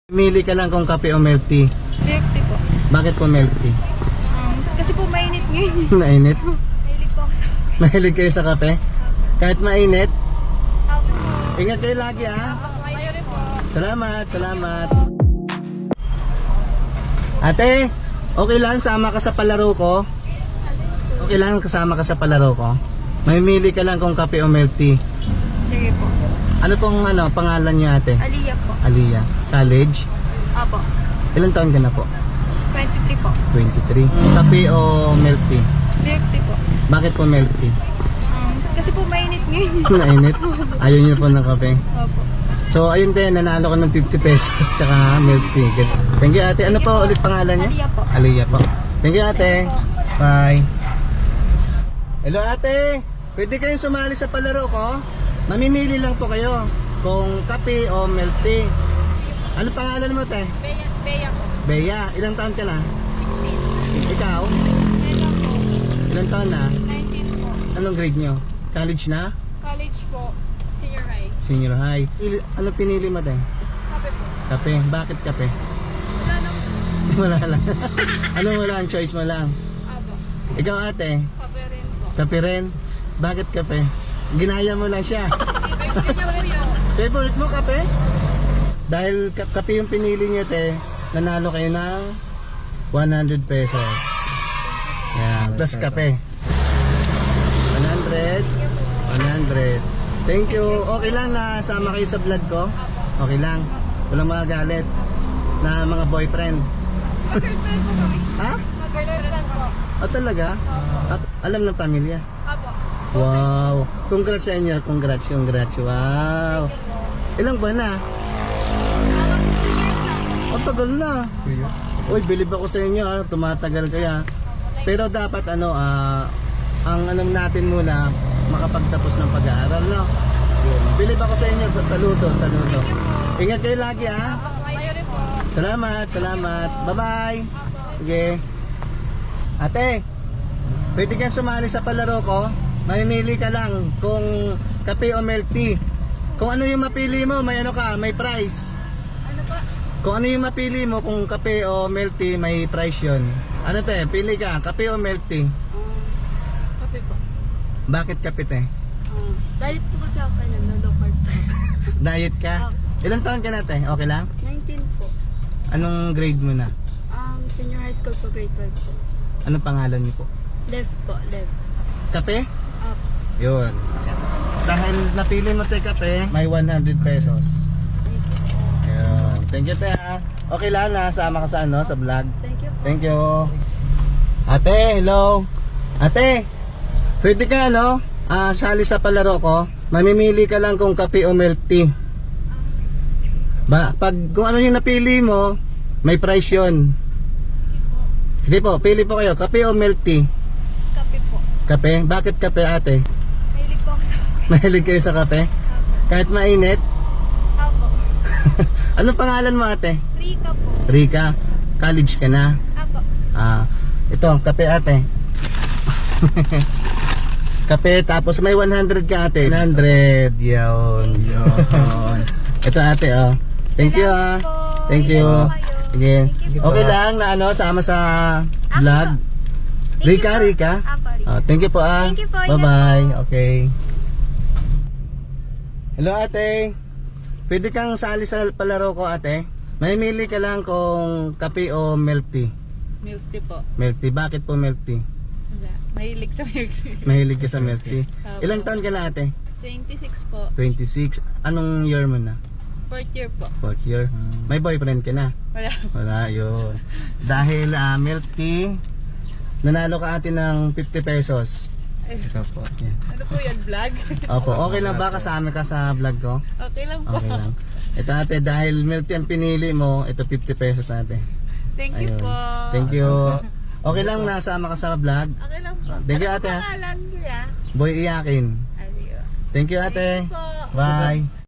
Mili ka lang kung kape o milk tea. Milk tea po. Bakit po milk tea? Kasi po mainit ngayon. Mainit? Mahilig po ako sa kape. Mahilig kayo sa kape? Kahit mainit? Ako po. Ingat kayo lagi ha. Kayo rin po. Salamat, salamat. Ate, okay lang sama ka sa palaro ko? Okay lang kasama ka sa palaro ko? Mamimili ka lang kung kape o milk tea. Sige po. Ano pong pangalan niyo ate? Aliyah po. Aliyah. College? Apo. Ilang taon ka na po? 23 po. 23. Kape o milk tea? Milk tea po. Bakit po milk tea? Kasi po mainit ngayon. Mainit? Ayaw niyo po ng kape? Opo. So ayun din, nanalo ko ng 50 pesos tsaka milk tea. Thank you ate. Ano po ulit pangalan niyo? Aliyah po. Aliyah po. Thank you ate. Bye. Hello ate. Pwede kayong sumali sa palaro ko? Mamimili lang po kayo kung kape o milk tea. Ano pangalan mo te? Bea po. Bea. Ilang taon ka na? 16. Ikaw? Meron po. Ilang taon na? 19 po. Anong grade nyo? College na? College po. Senior high. Senior high. Ano pinili mo te? Kape po. Kape. Bakit kape? Wala nang Wala lang. Ano wala ang choice mo lang? apo. Ikaw ate? Kape rin po. Kape rin? Bakit kape? Ginaya mo lang siya. Favorite niya po yun. Favorite mo kape? Dahil kape yung pinili niyo te, nanalo kayo ng 100 pesos. Yan, plus kape. 100. 100. Thank you. Okay lang na sama kayo sa vlog ko? Okay lang. Walang magagalit na mga boyfriend. Mag-girlfriend po kami. Ha? Mag-girlfriend po. Talaga? Alam ng pamilya? Apo. Wow. Congrats sa inyo. Congrats. Wow. Ilang buwan na? Ang tagal na. Uy, bilib ako sa inyo ha. Tumatagal kaya. Pero dapat ang alam natin muna, makapagtapos ng pag-aaral, no? Yun. Bilib ako sa inyo. Saludo. Ingat kayo lagi ha. Kayo rin po. Salamat. Bye-bye. Sige. Ate, pwede kang sumali sa palaro ko? Mamimili ka lang kung kape o milk tea. Kung ano yung mapili mo, may may prize. Ano pa? Kung ano yung mapili mo, kung kape o milk tea, may prize yun. Ano te, pili ka, kape o milk tea? Kape po. Bakit kape te? Diet po kasi ako kanya, low carb po. Diet ka? Ilang taon ka na te? Okay lang? 19 po. Anong grade mo na? Senior high school po, grade 12 po. Anong pangalan niyo po? Dev po, Dev. Kape? Up. Yun. Dahil napili mo te kape, may 100 pesos. Yun. Thank you te ha. Okay lang na, sama ka sa sa vlog. Thank you po. Thank you. Ate, hello. Ate, pwede ka sali sa palaro ko. Mamimili ka lang kung kape o milk tea. Kung ano yung napili mo, may price yun. Hindi po, pili po kayo, kape o milk tea? Kape po. Kape? Bakit kape ate? Mahilig po ako sa kape. Mahilig kayo sa kape? Kahit mainit? Apo. Anong pangalan mo ate? Rika po. Rika, college ka na? Apo. Ito, kape ate. Kape, tapos may 100 ka ate. 100, yun. Ito ate, Thank you Salamat po. Thank you. Ingat po kayo. Sige. Thank you po. Okay lang na sama sa vlog. Thank you Rika? po. Apo, Rika. Thank you po Thank you po, ingat Bye-bye. po. Okay. Hello ate. Pwede kang sali sa palaro ko ate. Mamimili ka lang kung kape o milk tea. Milk tea po. Milk tea. Bakit po milk tea? Wala. Mahilig sa milk tea. Mahilig ka sa milk tea. Opo. Ilang taon ka na ate? 26 po. 26. Anong year mo na? 4th year po. 4th year. May boyfriend ka na? Wala. Wala, yun. Dahil milk tea, nanalo ka ate ng 50 pesos. Ito po. Yan. Ano po yan, vlog? Opo, okay lang ba kasama ka sa vlog ko? Okay lang po. Okay lang. Ito ate, dahil milk tea ang pinili mo, ito 50 pesos ate. Thank you Ayun. po. Thank you. Okay lang nasama ka sa vlog. Okay lang po. Thank you, Ano ate, po ha? pangalan niya? Boy Iyakin. Aliyo. Thank you ate. Thank you po. Bye.